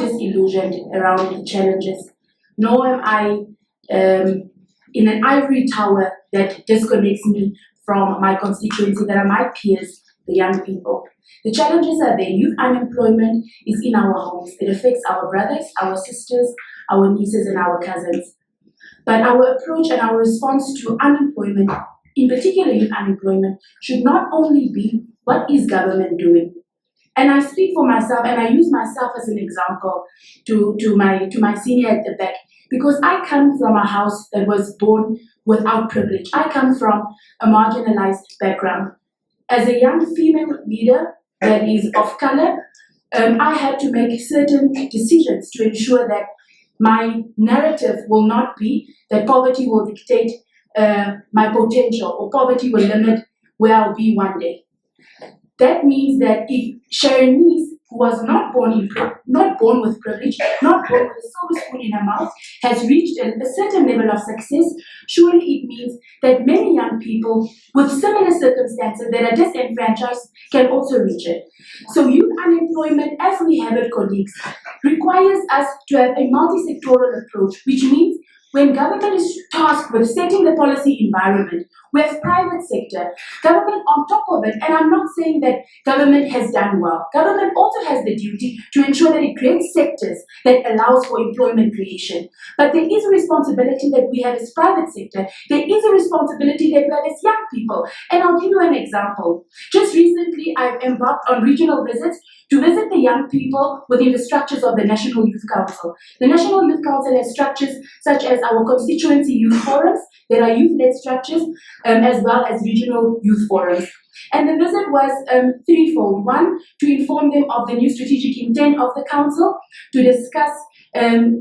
disillusioned around the challenges, nor am I in an ivory tower that disconnects me from my constituency, that are my peers, the young people. The challenges are there. Youth unemployment is in our homes. It affects our brothers, our sisters, our nieces, and our cousins. But our approach and our response to unemployment, in particular youth unemployment, should not only be what is government doing. And I speak for myself, and I use myself as an example to my senior at the back, because I come from a house that was born without privilege. I come from a marginalized background. As a young female leader that is of color, I had to make certain decisions to ensure that my narrative will not be that poverty will dictate my potential, or poverty will limit where I'll be one day. That means that if Sharonice, who was not born with privilege, not born with a silver spoon in her mouth, has reached a certain level of success, surely it means that many young people with similar circumstances that are disenfranchised can also reach it. So youth unemployment, as we have it, colleagues, requires us to have a multi-sectoral approach, which means when government is tasked with setting the policy environment, we have private sector, government on top of it, and I'm not saying that government has done well. Government also has the duty to ensure that it creates sectors that allows for employment creation. But there is a responsibility that we have as private sector. There is a responsibility that we have as young people. And I'll give you an example. Just recently, I've embarked on regional visits to visit the young people within the structures of the National Youth Council. The National Youth Council has structures such as our constituency youth forums, there are youth-led structures, as well as regional youth forums. And the visit was threefold. One, to inform them of the new strategic intent of the council, to discuss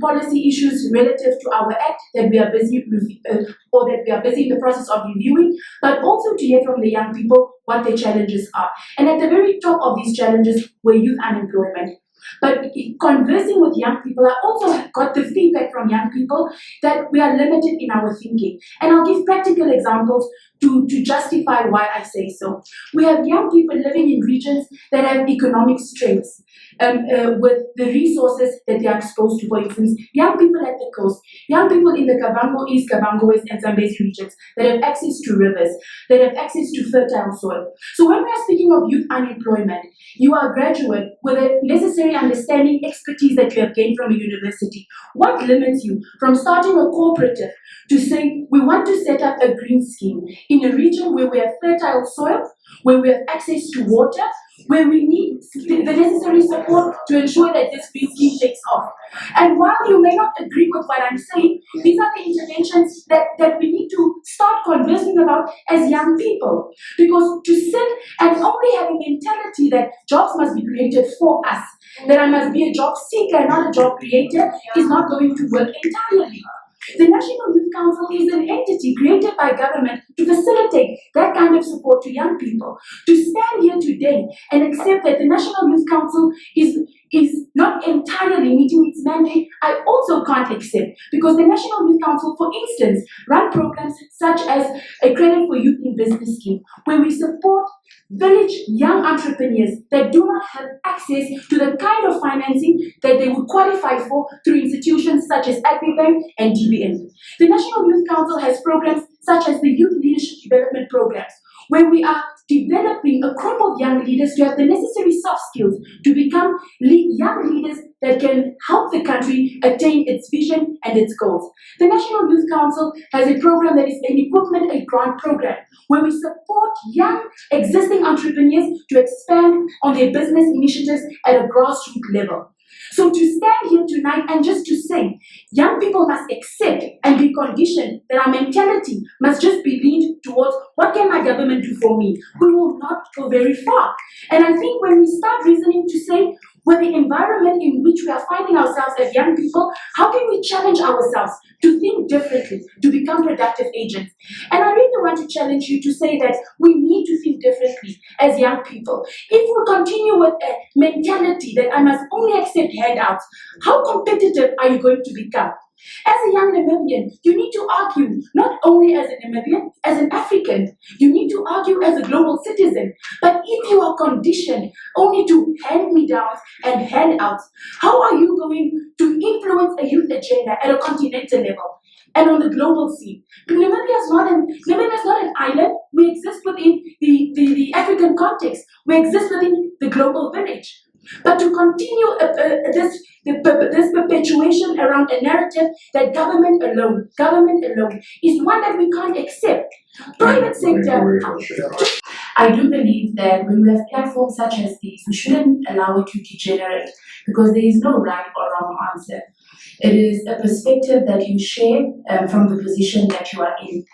policy issues relative to our act that we are busy in the process of reviewing, but also to hear from the young people what their challenges are. And at the very top of these challenges were youth unemployment. But conversing with young people, I also got the feedback from young people that we are limited in our thinking. And I'll give practical examples to justify why I say so. We have young people living in regions that have economic strengths with the resources that they are exposed to. For instance, young people at the coast, young people in the Kavango East, Kavango West, and Zambezi regions that have access to rivers, that have access to fertile soil. So when we are speaking of youth unemployment, you are a graduate with a necessary understanding, expertise that you have gained from a university. What limits you from starting a cooperative to say, we want to set up a green scheme in a region where we have fertile soil, where we have access to water, where we need the necessary support to ensure that this green scheme takes off. And while you may not agree with what I'm saying, these are the interventions that we need to start conversing about as young people. Because to sit and only have a mentality that jobs must be created for us, that I must be a job seeker, not a job creator, is not going to work entirely. The National Youth Council is an entity created by government to facilitate that kind of support to young people. To stand here today and accept that the National Youth Council is not entirely meeting its mandate, I also can't accept, because the National Youth Council, for instance, run programs such as a Credit for Youth in Business scheme, where we support village young entrepreneurs that do not have access to the kind of financing that they would qualify for through institutions such as Agribank and DBN. The National Youth Council has programs such as the Youth Leadership Development Programs, where we are developing a group of young leaders to have the necessary soft skills to become young leaders that can help the country attain its vision and its goals. The National Youth Council has a program that is an equipment and grant program, where we support young existing entrepreneurs to expand on their business initiatives at a grassroots level. So to stand here tonight and just to say, young people must accept and be conditioned that our mentality must just be leaned towards, what can my government do for me? We will not go very far. And I think when we start reasoning to say, with the environment in which we are finding ourselves as young people, how can we challenge ourselves to think differently, to become productive agents? And I really want to challenge you to say that we need to think differently as young people. If we continue with a mentality that I must only accept handouts, how competitive are you going to become? As a young Namibian, you need to argue not only as a Namibian, as an African. You need to argue as a global citizen. But if you are conditioned only to hand-me-downs and handouts, how are you going to influence a youth agenda at a continental level and on the global scene? Namibia is not an island. We exist within the African context. We exist within the global village. But to continue this perpetuation around a narrative that government alone is one that we can't accept. Private sector. I do believe that when we have platforms such as these, we shouldn't allow it to degenerate because there is no right or wrong answer. It is a perspective that you share from the position that you are in.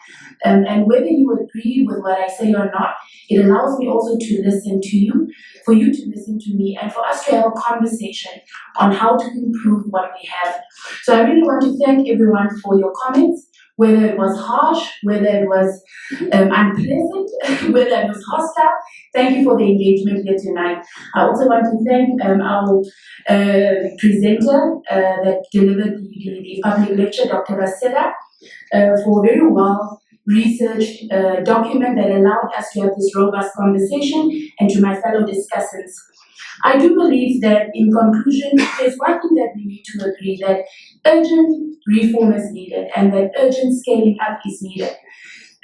And whether you agree with what I say or not, it allows me also to listen to you, for you to listen to me, and for us to have a conversation on how to improve what we have. So I really want to thank everyone for your comments, whether it was harsh, whether it was unpleasant, whether it was hostile. Thank you for the engagement here tonight. I also want to thank our presenter that delivered the public lecture, Dr. Basilius, for a very well researched document that allowed us to have this robust conversation, and to my fellow discussants. I do believe that in conclusion, there's one thing that we need to agree, that urgent reform is needed and that urgent scaling up is needed.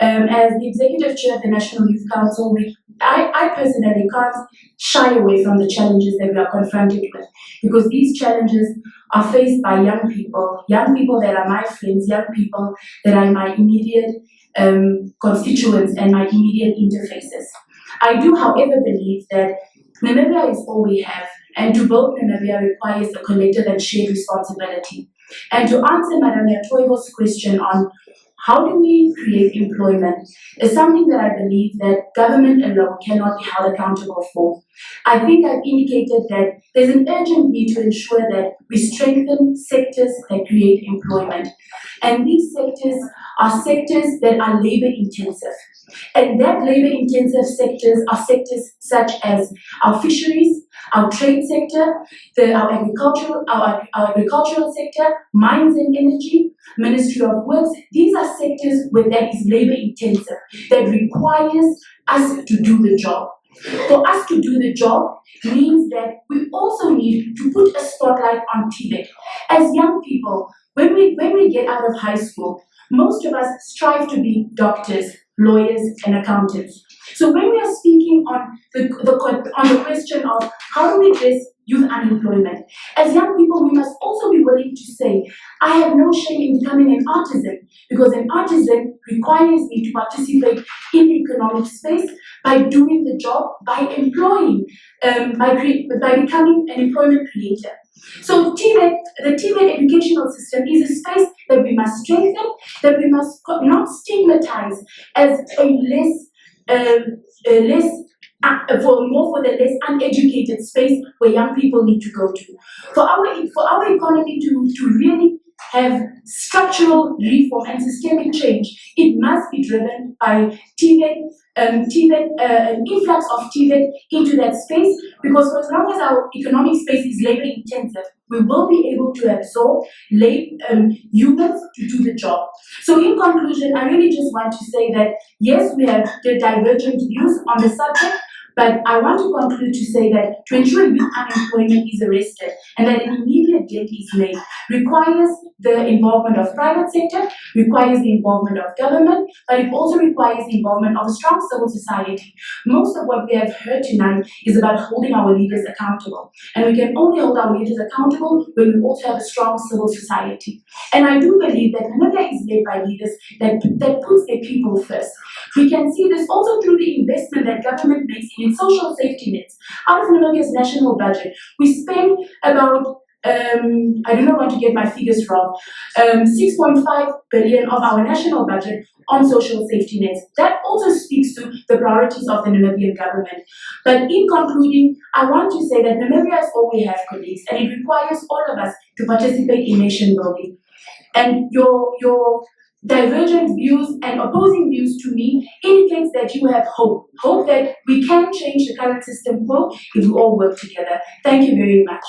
As the executive chair of the National Youth Council, I personally can't shy away from the challenges that we are confronted with, because these challenges are faced by young people that are my friends, young people that are my immediate constituents and my immediate interfaces. I do, however, believe that Namibia is all we have, and to build Namibia requires a collective and shared responsibility. And to answer Madam Yatoivo's question on how do we create employment is something that I believe that government alone cannot be held accountable for. I think I've indicated that there's an urgent need to ensure that we strengthen sectors that create employment. And these sectors are sectors that are labor intensive. And that labor-intensive sectors are sectors such as our fisheries, our trade sector, our agricultural sector, mines and energy, Ministry of Works. These are sectors where that is labor-intensive, that requires us to do the job. For us to do the job means that we also need to put a spotlight on TVET. As young people, when we get out of high school, most of us strive to be doctors, lawyers, and accountants. So when we are speaking on the question of how do we address youth unemployment, as young people, we must also be willing to say, I have no shame in becoming an artisan, because an artisan requires me to participate in the economic space by doing the job, by employing, by becoming an employment creator. So the TVET educational system is a space that we must strengthen, that we must not stigmatize as for the less uneducated space where young people need to go to. For our economy to really have structural reform and systemic change, it must be driven by an influx of TVET into that space, because for as long as our economic space is labor intensive, we will be able to absorb humans to do the job. So in conclusion, I really just want to say that yes, we have the divergent views on the subject, but I want to conclude to say that to ensure youth unemployment is arrested and that an immediate dent is made requires the involvement of private sector, requires the involvement of government, but it also requires the involvement of a strong civil society. Most of what we have heard tonight is about holding our leaders accountable. And we can only hold our leaders accountable when we also have a strong civil society. And I do believe that Namibia is led by leaders that puts their people first. We can see this also through the investment that government makes in social safety nets. Out of Namibia's national budget, we spend about, I do not want to get my figures wrong, 6.5 billion of our national budget on social safety nets. That also speaks to the priorities of the Namibian government. But in concluding, I want to say that Namibia is all we have, colleagues, and it requires all of us to participate in nation building. And your divergent views and opposing views to me indicates that you have hope that we can change the current system quo if we all work together. Thank you very much.